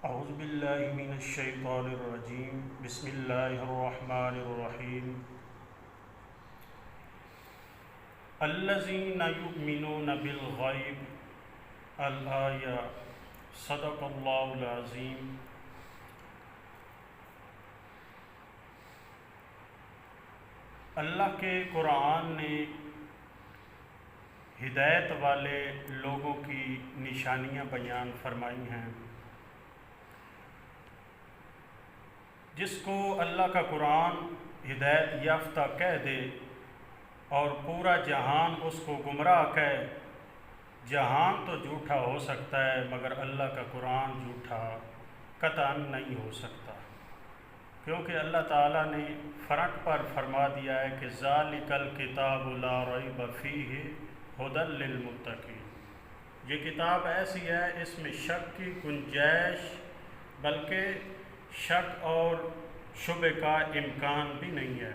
اعوذ باللہ من الشیطان الرجیم بسم اللہ الرحمن الرحیم الذین یؤمنون بالغیب الآیہ صدق اللہ العظیم۔ اللہ کے قرآن نے ہدایت والے لوگوں کی نشانیاں بیان فرمائی ہیں۔ جس کو اللہ کا قرآن ہدایت یافتہ کہہ دے اور پورا جہان اس کو گمراہ کہے، جہان تو جھوٹا ہو سکتا ہے مگر اللہ کا قرآن جھوٹا قطعاً نہیں ہو سکتا، کیونکہ اللہ تعالیٰ نے فرنٹ پر فرما دیا ہے کہ ذالک الکتاب لا ریب فیہ ھدی للمتقین، یہ کتاب ایسی ہے اس میں شک کی گنجائش بلکہ شک اور شبہ کا امکان بھی نہیں ہے۔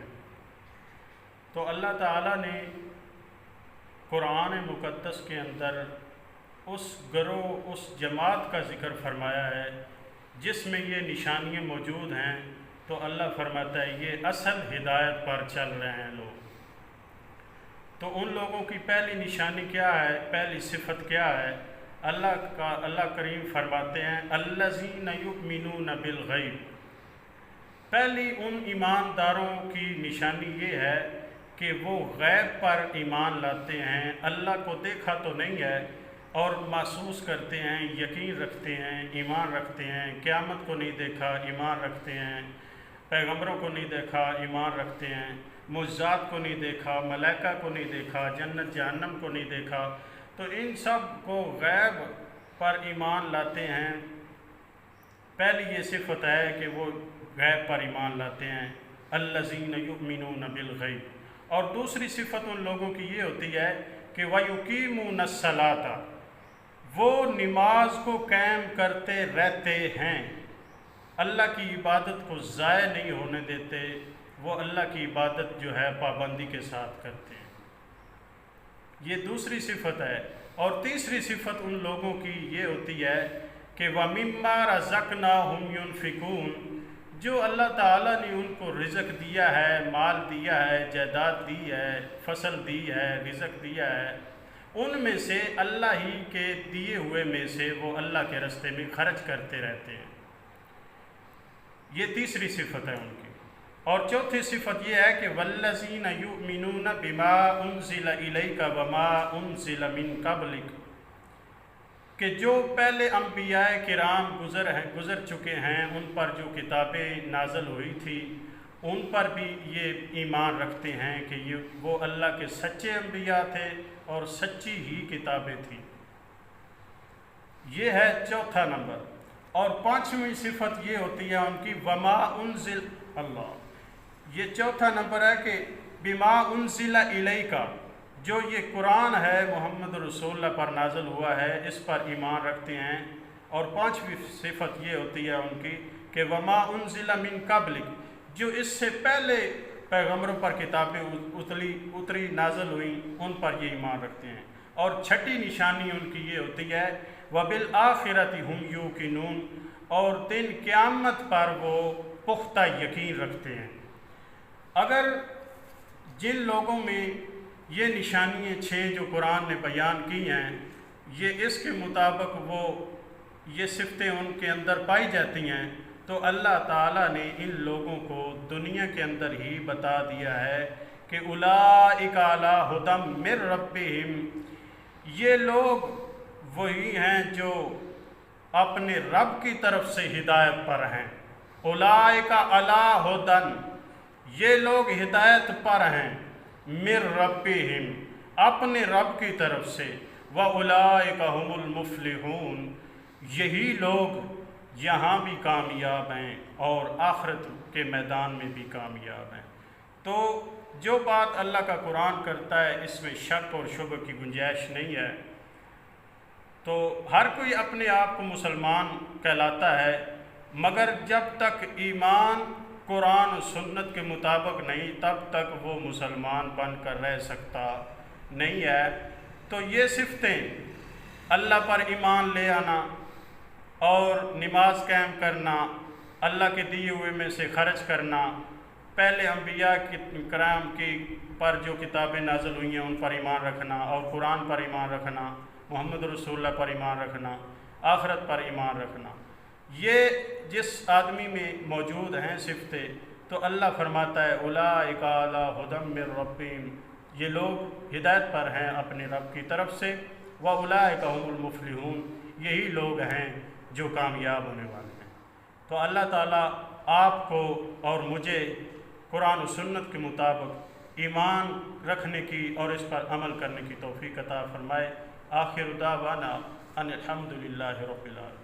تو اللہ تعالیٰ نے قرآن مقدس کے اندر اس گروہ اس جماعت کا ذکر فرمایا ہے جس میں یہ نشانیاں موجود ہیں، تو اللہ فرماتا ہے یہ اصل ہدایت پر چل رہے ہیں لوگ۔ تو ان لوگوں کی پہلی نشانی کیا ہے، پہلی صفت کیا ہے؟ اللہ کریم فرماتے ہیں الذین یؤمنون بالغیب۔ پہلی ان ایمانداروں کی نشانی یہ ہے کہ وہ غیب پر ایمان لاتے ہیں، اللہ کو دیکھا تو نہیں ہے اور محسوس کرتے ہیں، یقین رکھتے ہیں، ایمان رکھتے ہیں۔ قیامت کو نہیں دیکھا، ایمان رکھتے ہیں۔ پیغمبروں کو نہیں دیکھا، ایمان رکھتے ہیں۔ معجزات کو نہیں دیکھا، ملائکہ کو نہیں دیکھا، جنت جہنم کو نہیں دیکھا، تو ان سب کو غیب پر ایمان لاتے ہیں۔ پہلی یہ صفت ہے کہ وہ غیب پر ایمان لاتے ہیں، الذین یؤمنون بالغیب۔ اور دوسری صفت ان لوگوں کی یہ ہوتی ہے کہ وَيُقِيمُونَ الصَّلَاةَ، وہ نماز کو قائم کرتے رہتے ہیں، اللہ کی عبادت کو ضائع نہیں ہونے دیتے، وہ اللہ کی عبادت جو ہے پابندی کے ساتھ کرتے ہیں۔ یہ دوسری صفت ہے۔ اور تیسری صفت ان لوگوں کی یہ ہوتی ہے کہ وَمِمَّا رَزَقْنَاهُمْ يُنْفِقُونَ، جو اللہ تعالیٰ نے ان کو رزق دیا ہے، مال دیا ہے، جائیداد دی ہے، فصل دی ہے، رزق دیا ہے، ان میں سے اللہ ہی کے دیے ہوئے میں سے وہ اللہ کے راستے میں خرچ کرتے رہتے ہیں۔ یہ تیسری صفت ہے ان کی۔ اور چوتھی صفت یہ ہے کہ وَالَّذِينَ يُؤْمِنُونَ بِمَا أُنزِلَ إِلَيْكَ وَمَا أُنزِلَ مِن قَبْلِكَ، کہ جو پہلے انبیاء کرام گزر چکے ہیں، ان پر جو کتابیں نازل ہوئی تھی ان پر بھی یہ ایمان رکھتے ہیں کہ وہ اللہ کے سچے انبیاء تھے اور سچی ہی کتابیں تھیں۔ یہ ہے چوتھا نمبر۔ اور پانچویں صفت یہ ہوتی ہے ان کی وما انزل اللہ، یہ چوتھا نمبر ہے کہ بما انزل الیک، جو یہ قرآن ہے محمد رسول اللہ پر نازل ہوا ہے، اس پر ایمان رکھتے ہیں۔ اور پانچویں صفت یہ ہوتی ہے ان کی کہ وما انزل من قبلک، جو اس سے پہلے پیغمبروں پر کتابیں اتری نازل ہوئیں ان پر یہ ایمان رکھتے ہیں۔ اور چھٹی نشانی ان کی یہ ہوتی ہے وَبِالْآخِرَةِ هُمْ يُوقِنُونَ، اور دن قیامت پر وہ پختہ یقین رکھتے ہیں۔ اگر جن لوگوں میں یہ نشانیاں چھ جو قرآن نے بیان کی ہیں، یہ اس کے مطابق وہ یہ صفتیں ان کے اندر پائی جاتی ہیں، تو اللہ تعالیٰ نے ان لوگوں کو دنیا کے اندر ہی بتا دیا ہے کہ اولئک علی ھدی من ربہم، یہ لوگ وہی ہیں جو اپنے رب کی طرف سے ہدایت پر ہیں۔ اولئک علی ھدی، یہ لوگ ہدایت پر ہیں، من ربہم، اپنے رب کی طرف سے، وَأُولَئِكَ هُمُ الْمُفْلِحُونَ، یہی لوگ یہاں بھی کامیاب ہیں اور آخرت کے میدان میں بھی کامیاب ہیں۔ تو جو بات اللہ کا قرآن کرتا ہے اس میں شک اور شبہ کی گنجائش نہیں ہے۔ تو ہر کوئی اپنے آپ کو مسلمان کہلاتا ہے، مگر جب تک ایمان قرآن و سنت کے مطابق نہیں تب تک وہ مسلمان بن کر رہ سکتا نہیں ہے۔ تو یہ صفتیں اللہ پر ایمان لے آنا، اور نماز قائم کرنا، اللہ کے دیے ہوئے میں سے خرچ کرنا، پہلے انبیاء کرام کی پر جو کتابیں نازل ہوئی ہیں ان پر ایمان رکھنا، اور قرآن پر ایمان رکھنا، محمد رسول اللہ پر ایمان رکھنا، آخرت پر ایمان رکھنا، یہ جس آدمی میں موجود ہیں صفتیں، تو اللہ فرماتا ہے اولئک علی ھدی من ربہم، یہ لوگ ہدایت پر ہیں اپنے رب کی طرف سے، واولئک ھم المفلحون، یہی لوگ ہیں جو کامیاب ہونے والے ہیں۔ تو اللہ تعالیٰ آپ کو اور مجھے قرآن و سنت کے مطابق ایمان رکھنے کی اور اس پر عمل کرنے کی توفیق عطا فرمائے۔ آخر دعوانا ان الحمد للہ رب العالمین۔